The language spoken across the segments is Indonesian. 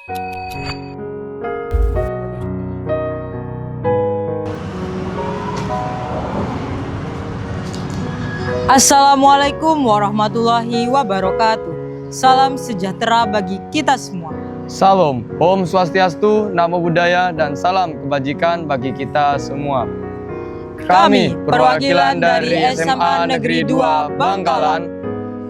Assalamualaikum warahmatullahi wabarakatuh. Salam sejahtera bagi kita semua. Salam, Om Swastiastu, Namo Buddhaya, dan salam kebajikan bagi kita semua. Kami, perwakilan dari SMA Negeri 2 Bangkalan.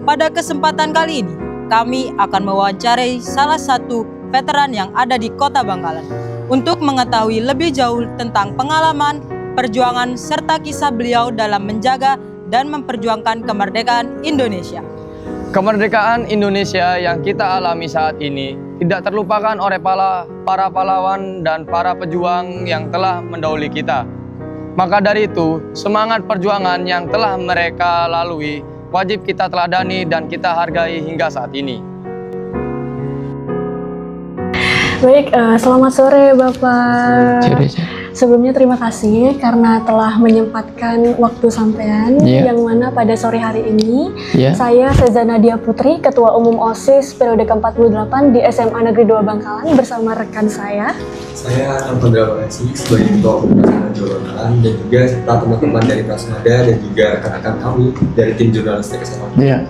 Pada kesempatan kali ini, kami akan mewawancarai salah satu veteran yang ada di Kota Bangkalan untuk mengetahui lebih jauh tentang pengalaman, perjuangan, serta kisah beliau dalam menjaga dan memperjuangkan kemerdekaan Indonesia. Kemerdekaan Indonesia yang kita alami saat ini tidak terlupakan oleh para pahlawan dan para pejuang yang telah mendahului kita. Maka dari itu, semangat perjuangan yang telah mereka lalui wajib kita teladani dan kita hargai hingga saat ini. Baik, selamat sore Bapak. Sebelumnya terima kasih karena telah menyempatkan waktu sampean yang mana pada sore hari ini saya Seza Nadia Putri, Ketua Umum OSIS periode ke-48 di SMA Negeri 2 Bangkalan bersama rekan saya Alfandra Valesi sebagai Ketua Umum SMA 2 Bangkalan dan juga serta teman-teman dari Prasmada dan juga rekan-rekan kami dari tim jurnalistik SMA.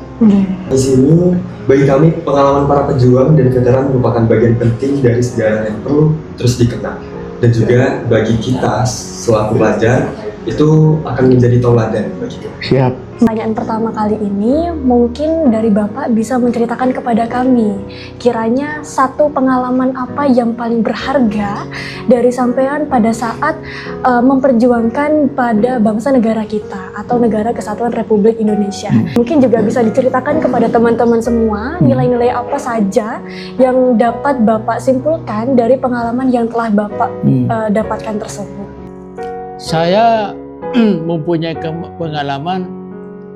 Di sini bagi kami pengalaman para pejuang dan veteran merupakan bagian penting dari sejarah yang perlu terus dikenang. Dan juga bagi kita selaku pelajar itu akan menjadi tauladan bagi kita. Siap. Pertanyaan pertama kali ini mungkin dari Bapak bisa menceritakan kepada kami kiranya satu pengalaman apa yang paling berharga dari sampean pada saat memperjuangkan pada bangsa negara kita atau Negara Kesatuan Republik Indonesia. Mungkin juga bisa diceritakan kepada teman-teman semua nilai-nilai apa saja yang dapat Bapak simpulkan dari pengalaman yang telah Bapak dapatkan tersebut. Saya mempunyai pengalaman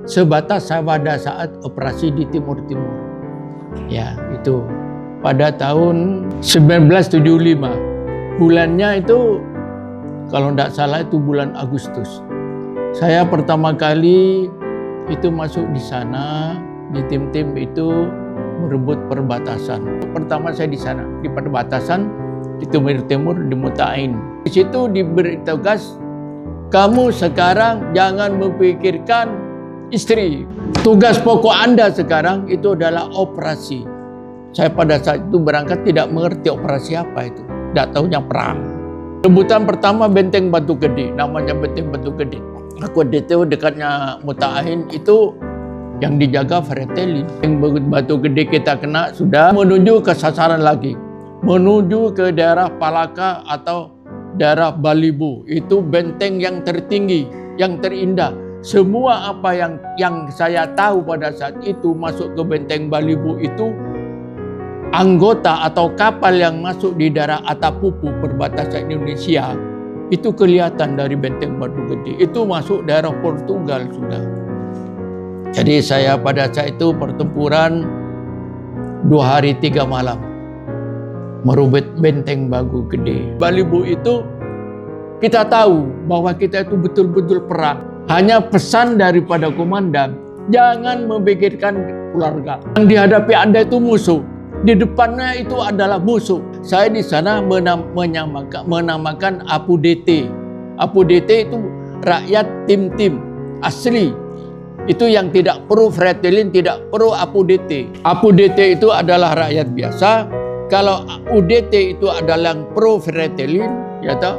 sebatas pada saat operasi di Timur Timur. Ya, itu pada tahun 1975. Bulannya itu kalau tidak salah itu bulan Agustus. Saya pertama kali itu masuk di sana, di tim-tim itu merebut perbatasan. Pertama saya di sana, di perbatasan di Timur Timur di Mutain. Di situ diberi tugas, kamu sekarang jangan memikirkan istri. Tugas pokok Anda sekarang itu adalah operasi. Saya pada saat itu berangkat tidak mengerti operasi apa itu. Tidak tahunya perang. Rebutan pertama Benteng Batu Gede, namanya Benteng Batu Gede. Aku itu dekatnya Mutain itu yang dijaga Fretilin. Yang Batu Gede kita kena sudah menuju ke sasaran lagi. Menuju ke daerah Palaka atau daerah Balibu. Itu benteng yang tertinggi, yang terindah. Semua apa yang saya tahu pada saat itu masuk ke benteng Balibu itu anggota atau kapal yang masuk di daerah Atapupu perbatasan Indonesia itu kelihatan dari benteng Batu Gede. Itu masuk daerah Portugal sudah. Jadi saya pada saat itu pertempuran 2 hari 3 malam merubah benteng Batu Gede. Balibu itu kita tahu bahwa kita itu betul-betul perang. Hanya pesan daripada komandan, jangan memikirkan keluarga. Yang dihadapi Anda itu musuh. Di depannya itu adalah musuh. Saya di sana menamakan Apu DT. Apu DT itu rakyat tim-tim asli. Itu yang tidak perlu Fretilin, tidak perlu Apu DT. Apu DT itu adalah rakyat biasa. Kalau UDT itu adalah yang pro Fretilin, ya tahu,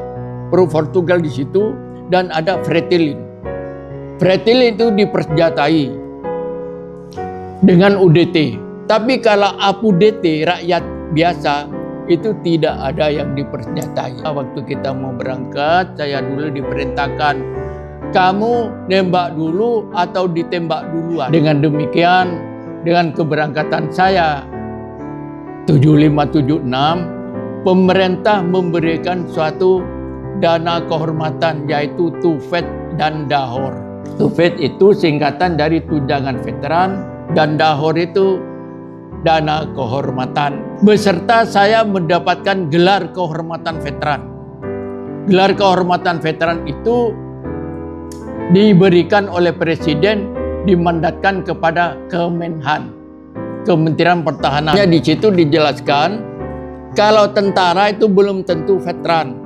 pro Portugal di situ, dan ada Fretilin. Fretilin itu dipersenjatai dengan UDT. Tapi kalau Apu DT, rakyat biasa, itu tidak ada yang dipersenjatai. Waktu kita mau berangkat, saya dulu diperintahkan, kamu nembak dulu atau ditembak duluan. Dengan demikian, dengan keberangkatan saya 7576, pemerintah memberikan suatu dana kehormatan yaitu Tufet dan Dahor. Tufet itu singkatan dari tunjangan veteran dan Dahor itu dana kehormatan. Beserta saya mendapatkan gelar kehormatan veteran. Gelar kehormatan veteran itu diberikan oleh Presiden, dimandatkan kepada Kemenhan, Kementerian Pertahanan. Di situ dijelaskan Kalau tentara itu belum tentu veteran.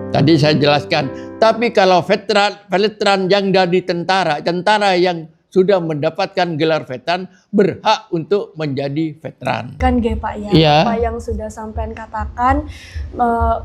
Tadi saya jelaskan. Tapi kalau veteran yang dari tentara yang sudah mendapatkan gelar veteran berhak untuk menjadi veteran. Kan Pak ya, Iya. apa yang sudah sampean katakan,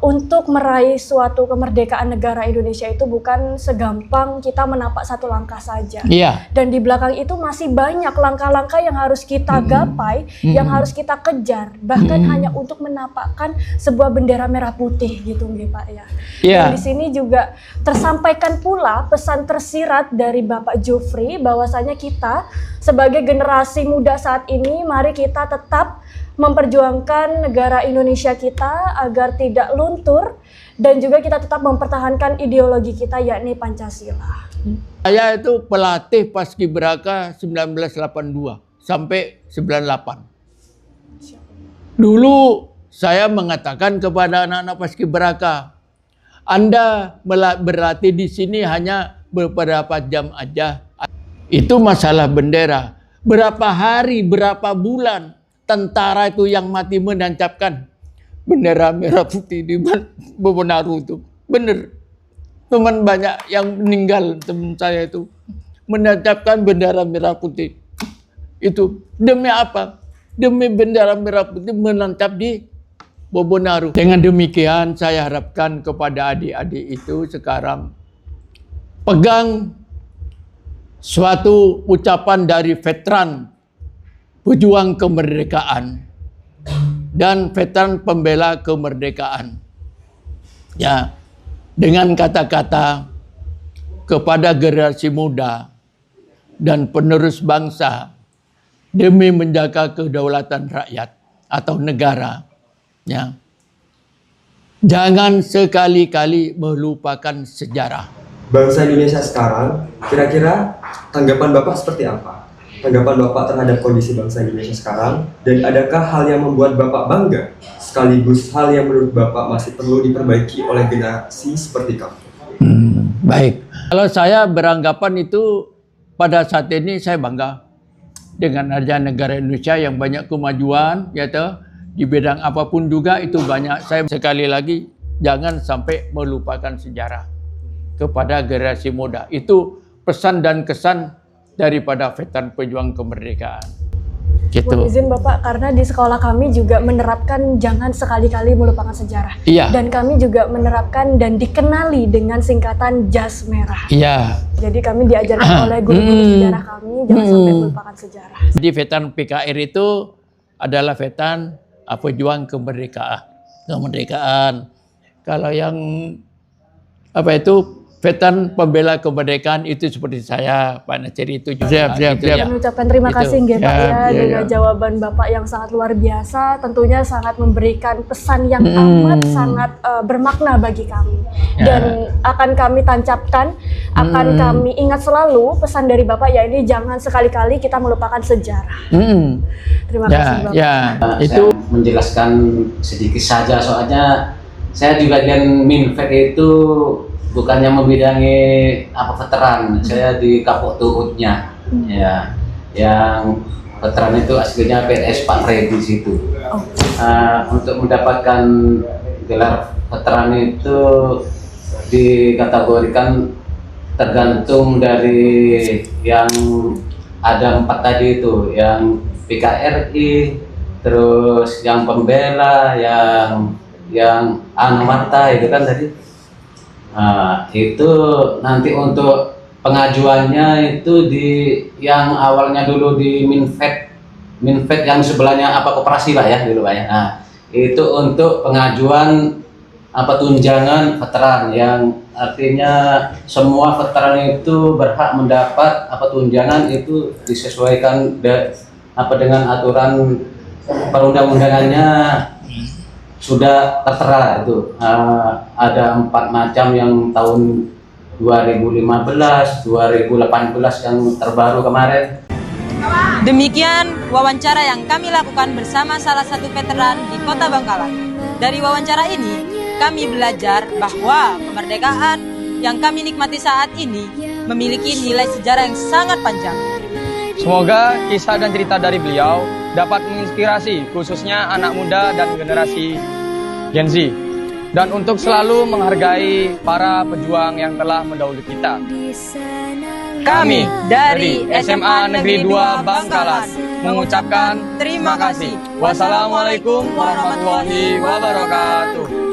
untuk meraih suatu kemerdekaan negara Indonesia itu bukan segampang kita menapak satu langkah saja. Iya. Dan di belakang itu masih banyak langkah-langkah yang harus kita gapai, yang harus kita kejar, bahkan hanya untuk menapakkan sebuah bendera merah putih gitu Pak ya. Iya. Dan di sini juga tersampaikan pula pesan tersirat dari Bapak Jufri bahwasanya kita sebagai generasi muda saat ini, mari kita tetap memperjuangkan negara Indonesia kita agar tidak luntur dan juga kita tetap mempertahankan ideologi kita yakni Pancasila. Saya itu pelatih Paskibraka 1982 sampai 98. Dulu saya mengatakan kepada anak-anak Paskibraka, Anda berlatih di sini hanya beberapa jam aja. Itu masalah bendera. Berapa hari, berapa bulan tentara itu yang mati menancapkan bendera merah putih di Bobonaru itu. Bener. Teman banyak yang meninggal, teman saya itu menancapkan bendera merah putih. Itu demi apa? Demi bendera merah putih menancap di Bobonaru. Dengan demikian saya harapkan kepada adik-adik itu sekarang pegang suatu ucapan dari veteran pejuang kemerdekaan dan veteran pembela kemerdekaan. Ya, dengan kata-kata kepada generasi muda dan penerus bangsa demi menjaga kedaulatan rakyat atau negara. Ya. Jangan sekali-kali melupakan sejarah. Bangsa Indonesia sekarang, kira-kira tanggapan Bapak seperti apa? Tanggapan Bapak terhadap kondisi bangsa Indonesia sekarang, dan adakah hal yang membuat Bapak bangga, sekaligus hal yang menurut Bapak masih perlu diperbaiki oleh generasi seperti kamu? Baik. Kalau saya beranggapan itu pada saat ini saya bangga dengan adanya negara Indonesia yang banyak kemajuan, ya toh, di bidang apapun juga itu banyak. Saya sekali lagi jangan sampai melupakan sejarah kepada generasi muda. Itu pesan dan kesan daripada veteran pejuang kemerdekaan. Gitu. Mohon izin Bapak, karena di sekolah kami juga menerapkan jangan sekali-kali melupakan sejarah. Iya. Dan kami juga menerapkan dan dikenali dengan singkatan Jas Merah. Iya. Jadi kami diajarkan oleh guru-guru sejarah kami jangan sampai melupakan sejarah. Jadi veteran PKR itu adalah veteran pejuang kemerdekaan. Kalau yang veteran pembela kemerdekaan itu seperti saya, Pak Nasir itu juga. Siap. Mengucapkan terima kasih Pak dengan jawaban Bapak yang sangat luar biasa, tentunya sangat memberikan pesan yang amat sangat bermakna bagi kami. Dan akan kami tancapkan, akan kami ingat selalu pesan dari Bapak, yaitu jangan sekali-kali kita melupakan sejarah. Terima kasih Bapak. Itu saya menjelaskan sedikit saja, soalnya saya juga dengan Minfed itu bukannya membidangi veteran, saya di Kapok Tuhutnya, ya, yang veteran itu aslinya PNS Pak Freddy situ. Untuk mendapatkan gelar veteran itu dikategorikan tergantung dari yang ada 4 tadi itu, yang PKRI, terus yang pembela, yang Anumarta itu kan tadi. Itu nanti untuk pengajuannya itu di yang awalnya dulu di Minfed yang sebelahnya koperasi Pak ya dulu Pak ya. Nah, itu untuk pengajuan tunjangan veteran, yang artinya semua veteran itu berhak mendapat tunjangan itu disesuaikan dengan aturan perundang-undangannya. Sudah tertera itu, ada 4 macam yang tahun 2015, 2018 yang terbaru kemarin. Demikian wawancara yang kami lakukan bersama salah satu veteran di Kota Bangkalan. Dari wawancara ini, kami belajar bahwa kemerdekaan yang kami nikmati saat ini memiliki nilai sejarah yang sangat panjang. Semoga kisah dan cerita dari beliau dapat menginspirasi khususnya anak muda dan generasi Gen Z. Dan untuk selalu menghargai para pejuang yang telah mendahului kita. Kami dari SMA Negeri 2 Bangkalan mengucapkan terima kasih. Wassalamualaikum warahmatullahi wabarakatuh.